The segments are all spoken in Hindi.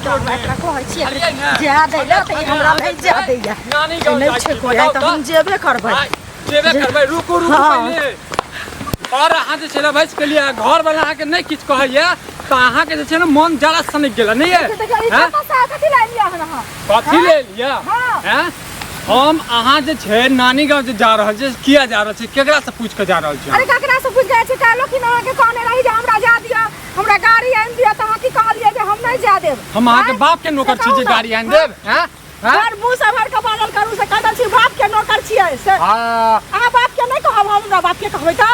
रोड में कहै छियै जा दै ले त हमरा नहीं जा दैया नानी गांव नहीं छै कोई त हम जेबे करबै रुकू पहले और अहाँ जे छै भैंस के लिए घर वाला अहाँ के नहीं किछ कहैया त अहाँ के जे छै न मन जरा सनक गेल नहीं है कथि ले लिया अहाँ कथि ले लिया हैं हम अहाँ जे छै नानी गांव जे जा रहल छै किया जा रहल छै केकरा से पूछ के जा रहल छै अरे केकरा से पूछ जाय छै कालो कि अहाँ के कहने रही जे हमरा जा दिया हमरा गाड़ी आन दिया त अहाँ की कहलिए जे हम नहीं जा देब हम अहाँ के बाप के नौकर छी जे गाड़ी आन देब हैं हर मुंह से भर के पागल करू से कहै छी बाप के नौकर छियै से अहाँ बाप के नहीं कहब हमरा बाप के कहबै त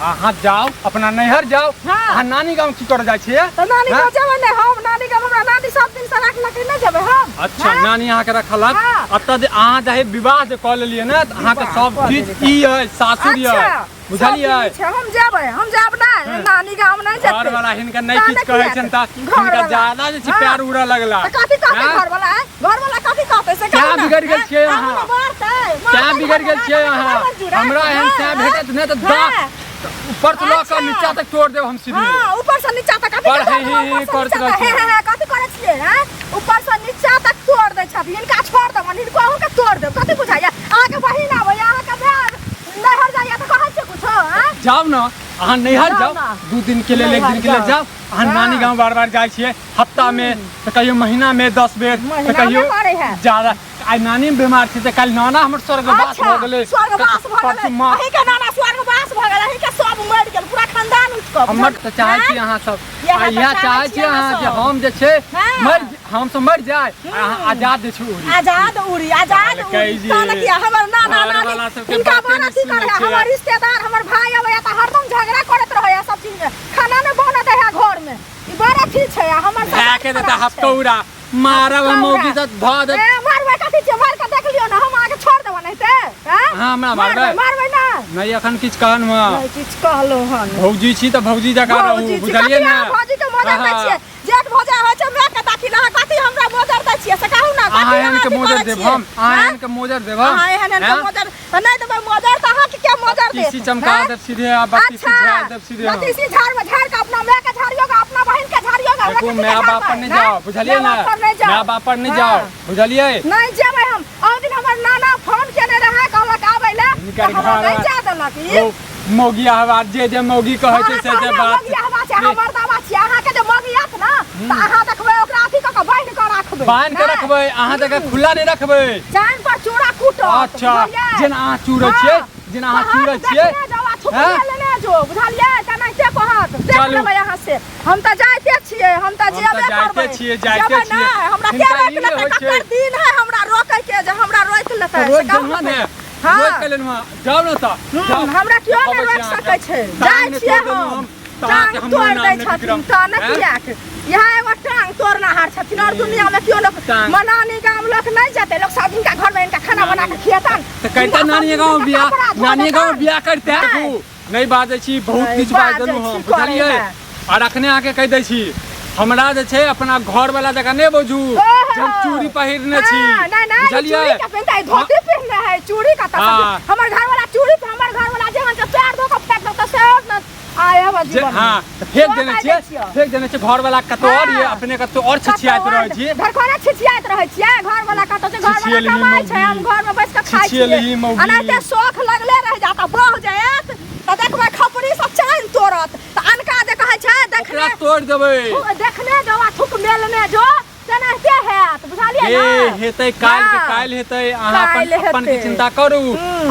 अहाँ जाओ अपना नैहर जाओ अहाँ नानी गांव की कर जाय छियै त नानी गांव जेबै नै हम नानी गांव हमरा नानी सब दिन से राखला कि नै जेबै हम अच्छा नानी अहाँ के रखलक अत जे अहाँ जाहे विवाह जे क लेलिए न त अहाँ के सब चीज ई है सासुर है बुझलिए हम जाब ना नानी गांव नहीं जेबै घर वाला हिनका नहीं किछ कहै छन त हिनका ज्यादा जे पैर उड़े लगला त कथि कहते घर वाला कथि कहते से क्या बिगड़ गेल छियै अहाँ क्या बिगड़ गेल छियै अहाँ हमरा एहन से भेटत नै त ऊपर से लक नीचा तक तोड़ देब हम सीधे हां ऊपर से नीचा तक कथि कथि करे छियै हैं ऊपर से नीचा तक तोड़ दे छथि इनका छोड़ दब इनको अहू के तोड़ देब कथि बुझाइया अहाँ के बहिन आबै अहाँ के नैहर जाइया त कहै छै कुछ हैं जाओ न अहाँ नैहर जाओ 2 दिन के लिए 1 दिन के लिए जाओ अहाँ नानी गांव बार-बार जाय छियै हफ्ता में त कहियो महीना में 10 बेर त कहियो ज्यादा आई नानी बीमार छी त काल नाना हमर स्वर्गवास भ गेलै स्वर्गवास भ गेलै अही के नाना स्वर्गवास भ गेलै अही के सब मर गेल पूरा खानदान उठक हमर त चाहै छी अहाँ सब इहा चाहै छी अहाँ जे हम जे छै हम सब मर जाय अहाँ आजाद छै उड़ी आजाद ताने कि हमर नाना नानी इनका बना की करे हमर रिश्तेदार हमर भाई आबै त हरदम झगड़ा करत रहै सब चीज में खाना नै बनत है घर में ई बड़ा ठीक छै हमर खा के देता हफ्तौरा मारब मौगी से ध दे मारबै कथि छै मार के देख लियो ना हम आके छोड़ देब नहीं ते हां हमरा मारबै ना नहीं अखन किछ कहन म नहीं किछ कहलो हन भौजी छी त भौजी जका रहू बुझलिए ना भौजी के मदद दै छियै जेठ भौजा होय छै मैं के ताकि ना कथि हमरा मदद दै छियै से कहू ना कथि अहाँ के मदद देब हम अहाँ के मदद देब हां एहन के मदद नहीं देबै मदद त अहाँ के क्या मदद देब किसी चमका देब सीधे आ बत्ती से झाड़ देब सीधे बत्ती से झाड़ में झाड़ के अपना मैं के झाड़ियोगा अपना बहन के झाड़ियोगा देखो मैं बाप पर नहीं जाओ बुझलिए ना मैं बाप पर नहीं जाओ बुझलिए नहीं जेबै हम ओ दिन हमर नाना फोन केने रहे कहलक आबै ले हम नहीं जा देलक मौगी आवाज जे मौगी कहै छै से जे बात मौगी आवाज छै हमर दावा छै अहाँ के जे मौगी आत ना त अहाँ देखबै ओकरा अथी क के बांध के रखबै अहाँ जगह खुला नहीं रखबै जान पर चूड़ा कूटो अच्छा जेना अहाँ चूड़ै छियै जेना अहाँ चूड़ै छियै लेने जो बुझलिए त नहीं ते कहत देख लेबै अहाँ से हम त जाइते छियै हम त जेबे करबै जाइते छियै हमरा के रोक लेतै ककर दिन है हमरा रोकै के जे हमरा रोक लेतै से कहू ने रोक के लेन जाओ न त हमरा क्यों नहीं रोक सकै छै जाय छियै हम टांग तोड़ दै छथिन त न किया के यहाँ एगो टांग तोड़ना हार छथिन और दुनिया में क्यों लोग मनानी गांव लोग नहीं जाते लोग सब इनका घर में इनका खाना बना के खियातन त कहता नानी गांव बियाह करते नहीं बाजै छी बहुत किछ बाज देलु हम बुझलिए और अखने आके कह दै छी हमरा जे छै अपना घर वाला जगह नहीं बुझू हम चूड़ी पहिरने छी बुझलिए चूड़ी का पहनता है धोती पहनना है चूड़ी का हमर घर वाला चूड़ी पे हमर घर वाला जेहन से पैर धो के फेंक दो त से न आया बाजी हां फेंक देने छै घर वाला कतो और ये अपने कतो और छिछियात रहै छी घरखोना छिछियात रहै छी घर वाला कतो छै घर वाला कमाई छै हम घर में बैठ के खाइ छी अनाते शौक लगले रह जाता बह जायत त देखबै खपरी सब चाइन तोड़त त अनका जे कहै छै देखने तोड़ देबै देखने जवा थुक मेलने जो तनाते हैत बुझलिए ना हेतै काल हेतै अहाँ अपन के चिंता करू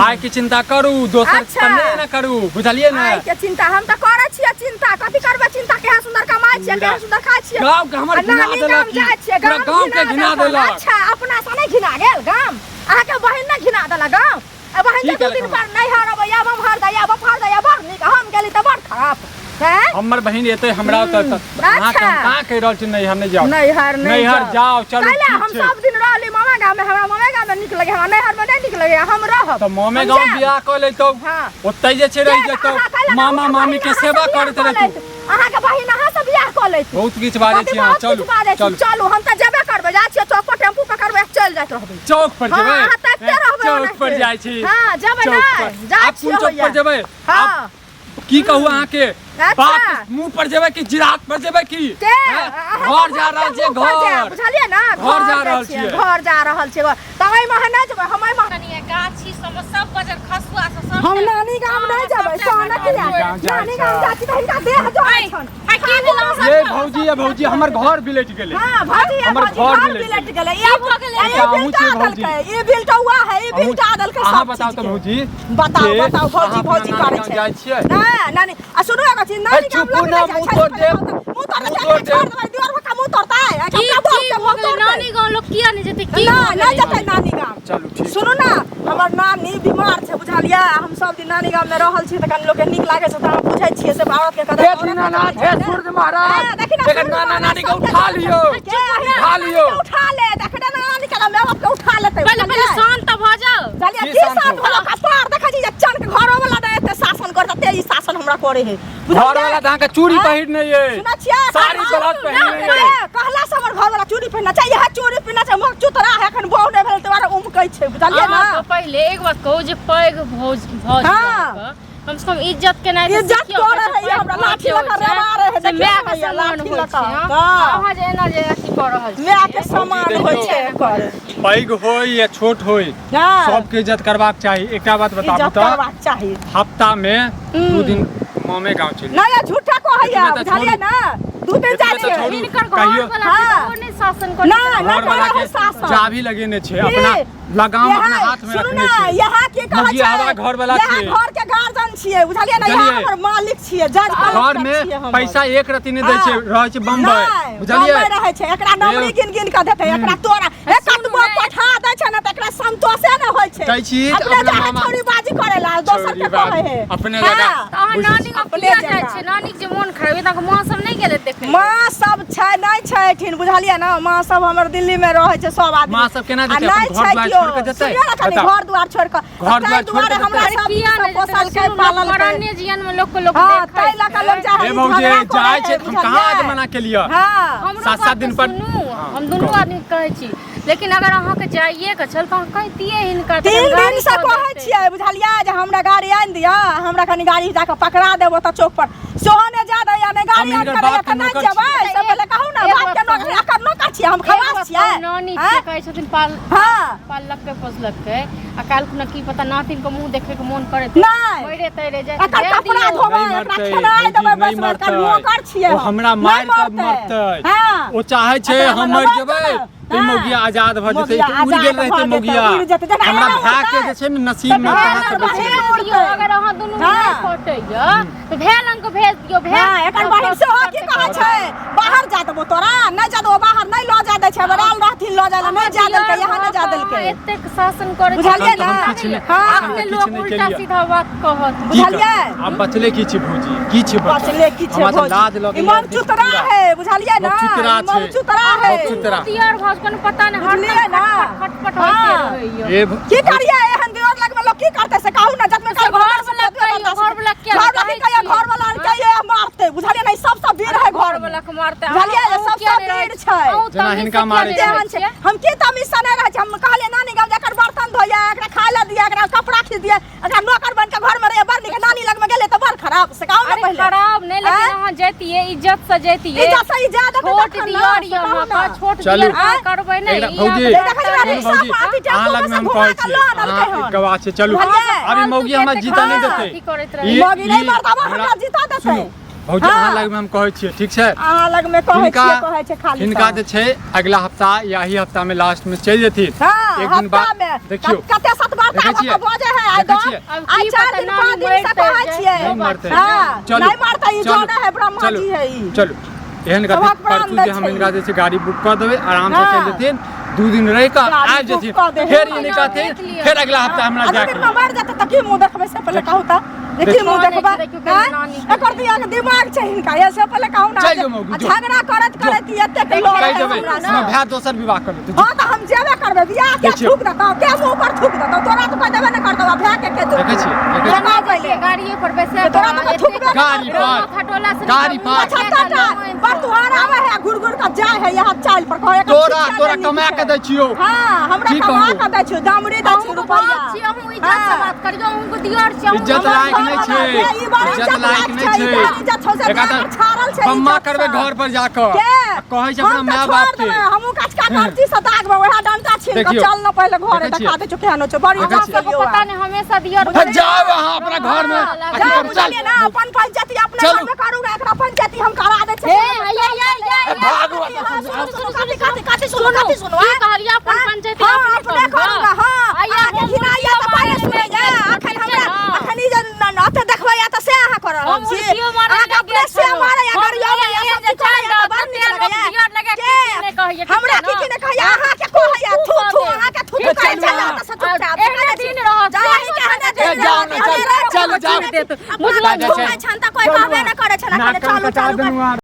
आइ के चिंता करू दोसर कन्ने न करू बुझलिए ना आइ के चिंता हम त करै छियै चिंता कथि करबै चिंता केहन सुंदर कमाई छियै केहन सुंदर खाइ छियै गांव के हमर घिना देलक पूरा गांव के घिना देलक अच्छा अपना से नहीं घिना गेल गांव अहाँ के बहिन न घिना देलक गांव अब बहिन 2 दिन पर नहीं हरबै या हम हर दया बफर दया बड़ नीक हम गेली त बड़ खराब हमर बहिन एते हमरा त अहाँ कहां कह रहल छी नहीं हम नहीं जाओ नैहर जाओ चलो हम सब दिन रहली मामा गांव में हमरा मामा गांव में निक लगे हमरा नैहर में नहीं निक लगे हम रहब त मामे गांव बियाह क लेतौ ओतै जे छै रहि जेतौ मामा मामी के सेवा करत रहतौ अहाँ के बहिन अहाँ से बियाह क लेतौ बहुत किछ बाजै छी हां चलू हम त जेबे करबै जा छियै चौक पर टेम्पू पकड़बै चल जात रहबै चौक पर जेबै हां तते रहबै चौक पर जाय छी हां जेबै ना जा छियै चौक पर जेबै हां की कहू अहाँ के बाप मुंह पर जेबे कि जिरात पर जेबे कि घर जा रहल छै घर बुझलिए ना घर जा रहल छियै घर जा रहल छै तबै में नै जेबै हमै कनिए गाछी सब सब बजर खसुआ सब हम नानी गाम नै जेबै सोना के नानी गाम जाती त हिनका देह जोइ छन की भेलौ ये भौजी हमर घर बिलट गेलै हां भौजी हमर घर बिलट गेलै ये हो गेलै ये बिल तो हुआ है ये बिल का दल के अहाँ बताओ त भौजी बताओ भौजी करै छै जाय छियै नानी आ सुनो एगो चीज नानी गाम लग मुंह तोड़ दे मुंह तोड़ दे दिवार का मुंह तोड़ता है की नानी गांव लोग किया नहीं जेते की ना जते नानी गाम चलू ठीक सुनो ना हमर नानी बीमार छै बुझलिया हम सब दिन नानी गाम में रहल छी त कन लोग के नीक लागे छै त हम पूछै छियै से औरत के कदर देखी ना हे सूर्य महाराज देखन नानी के उठा लियो उठा ले देखन नानी के मैं बाप के उठा लेते पहले शांत भ जाओ चलिए की शांत होला कपार देखा जी चन के घर वाला दे एते शासन करता ते ई शासन हमरा करे है घर वाला त के चूड़ी पहिर नै है सुना छियै साड़ी ब्लाउज पहिर नै है कहला से हमर घर वाला चूड़ी पहिरना चाहिए है चूड़ी पहिरना छै मोर चुतरा है एखन बहु नै भेल तोरा उमकै छै बुझलिए ना तो पहले एक बात कहू जे पैग भौज कम से कम इज्जत के नहीं इज्जत करे है हमरा लाठी लगा रेवा रहे है मैं के समान होय छै अहाँ जे एना जे अथी कर रहल छी मैं के समान होय छै कर पैग होय या छोट होय सबके इज्जत करबाक चाही एकटा बात बताबू इज्जत करबाक चाही हफ्ता में 2 दिन मामे गांव चली ना झूठा कहैया बुझलिए ना 2 दिन जा छियै इनकर घर वाला के शासन कर घर वाला के चाबी लगेने छै अपना लगाम अपना हाथ में रखने छै यहां के कहै छै हवा घर वाला छै घर के गार्जियन छियै बुझलिए ना यहां हमर मालिक छियै जज घर में पैसा एक रति नै दै छै रहै छै बम्बई बुझलिए बम्बई रहै छै एकरा नंबरी गिन के देतै एकरा तोरा एक कतबो पठा दै छै ना त एकरा संतोषे नै होय छै कहै छी अपने मामा छोरी बाजी करे ला दोसर के कहै है अपने जगह अहाँ नानी अपने जाय छै नानी जे मोन खराब त मां सब नै गेले देखे मां सब छै नै छैठिन बुझलिए ना मां सब हमर दिल्ली में रहै छै सब आदमी मां सब केना देतै घर दुआर छोड़ के देतै घर दुआर छोड़ के घर दुआर छोड़ के हमरा सब किया नै पोसल के पालन मरने जीवन में लोग को लोग देखे तै लका लोग जा ए भौजी जाय छै हम कहां आज मना के लिया हां 7-7 दिन पर हम दुनू आदमी कहै छी लेकिन अगर अहाँ के जाइए के चल त कहतिए हिनका 3 दिन से कहै छियै बुझलिया जे हमरा गाड़ी आइन दिया हमरा कनी गाड़ी जाके पकड़ा देबो त चौक पर सोहने जा दे या नै गाड़ी आइन के त नै जेबै सब पहले कहू ना बात के नौकर एकर नौकर छियै हम खवास छियै नानी के कहै छथिन पालक के पोसलक के आ काल खुना की पता नातिन के मुंह देखे के मन करे नै मरे तैरे जाय एकर कपड़ा धोबै एकरा खेनाइ देबै बस एकर नौकर छियै ओ हमरा मार के मरतै ओ चाहे छै हम मर जेबै ते मोगिया आजाद भ जेतै उड़ गेल रहतै मोगिया हमरा भाग के जे छै न नसीब में कहां से बचै अगर अहाँ दुनू नहीं फटैया त भेलन के भेज दियो एकर बहिन से हो की कहै छै बाहर जा देबो तोरा नै जा देबो बाहर नै ल जा दै छै बराल रहथिन ल जा नै जा देलकै यहां नै जा देलकै एतेक शासन करे बुझलिए ना अपने लोग उल्टा सीधा बात कहत बुझलिए अब बचले की छै भौजी की छै बचले की छै भौजी इमन चुतरा है बुझलिए ना इमन चुतरा है तियार भाष को पता नहीं हर ना खटपट होते रहियो की करिए एहन दियोर लग में लोग की करते से कहू ना जब में घर वाला क्या घर वाला के मारते बुझलिए ना सब वीर है घर वाला के मारते बुझलिए सब वीर छै जना हिनका मारे छै हम की तमिसा नै रह छै हम कहले नानी गाम जाकर बर्तन धोया एकरा खाय ला दिया एकरा कपड़ा खींच दिया एकरा नौकर बन के घर में रहे बड़ निक नानी लग में गेले त बड़ खराब से कहू ना पहले खराब नहीं लेकिन वहां जैतिए इज्जत से जैतिए इज्जत से इज्जत छोट दियार या छोट दियार करबै नहीं भौजी अहाँ लग में हम कहै छी अहाँ गवाह छै चलू अभी मौगी हमरा जीता नहीं देतै मौगी नहीं मरता हमरा जीता देतै भौजी अहाँ लग में हम कहै छियै ठीक छै अहाँ लग में कहै छै खाली हिनका जे छै अगला हफ्ता या ही हफ्ता में लास्ट में चल जेथिन एक दिन बाद देखियो कते सतबार का बजे है आई 4 दिन 5 दिन से कहै छियै नहीं मरते चलो नहीं मरता ई जोड़ा है ब्रह्मा जी है ई चलो एहन का परसू जे हम इनका जे गाड़ी बुक कर देबै आराम से चल जेथिन 2 दिन रह के आ जेथिन फिर ये कहथिन फिर अगला हफ्ता हमरा जाके मर जाते त की मुंह देखबै से पहले कहू त देखिए मुंह देखबा एकर दिया के दिमाग छै हिनका ये से पहले कहू ना झगड़ा करत एते लोग कह देबै हम भाय दोसर विवाह कर लेते हां त हम जेबे करबै बियाह के थूक देता के मुंह पर थूक देता तोरा तो कह देबे न करतो भाय के देबे देखै छी ले गाड़िए पर बैसे तोरा तो थुकबे गाड़ी पर खटोला से गाड़ी पर अच्छा टाटा पर तुहार आवे है गुड़ का जाय है यहाँ चाल पर कहे तोरा कमा के दै छियो हां हमरा कमा के दै छियो दामरी दै छियो रुपैया हम इज्जत से बात करियो हम दियर छी इज्जत लायक नहीं छै इज्जत लायक नहीं छै इज्जत हो से छाड़ल छै कम्मा करबे घर पर जाकर कहै छै अपना माय बाप के हमहु काच का करती से दाग में ओहा डंटा छीन के चल न पहले घरे देखा दे केहनो छ बड़ी पता नहीं हमेशा दियर जाओ वहां अपना घर में चल ना अपन पंचायती अपने घर में करूंगा एकरा पंचायती हम करा दे छै भागो काटी सुनो की कहलिया अपन पंचायती अपने करूंगा हां आगे हिनाइया त पाए सुने जा अखन हमरा अखन ई न देखबै या त से अहाँ कर रहल छी आगे अपने से मारे या गरिया या सब चल जा बंद दियर लगे हमरा की ने कहया अहाँ के कहया थू थू अहाँ के थू थू कहै चल त से चुपचाप एहने दिन रह जाही कहने जाओ चल जाओ मुझे छनता कोई कहबे न करे छला चलू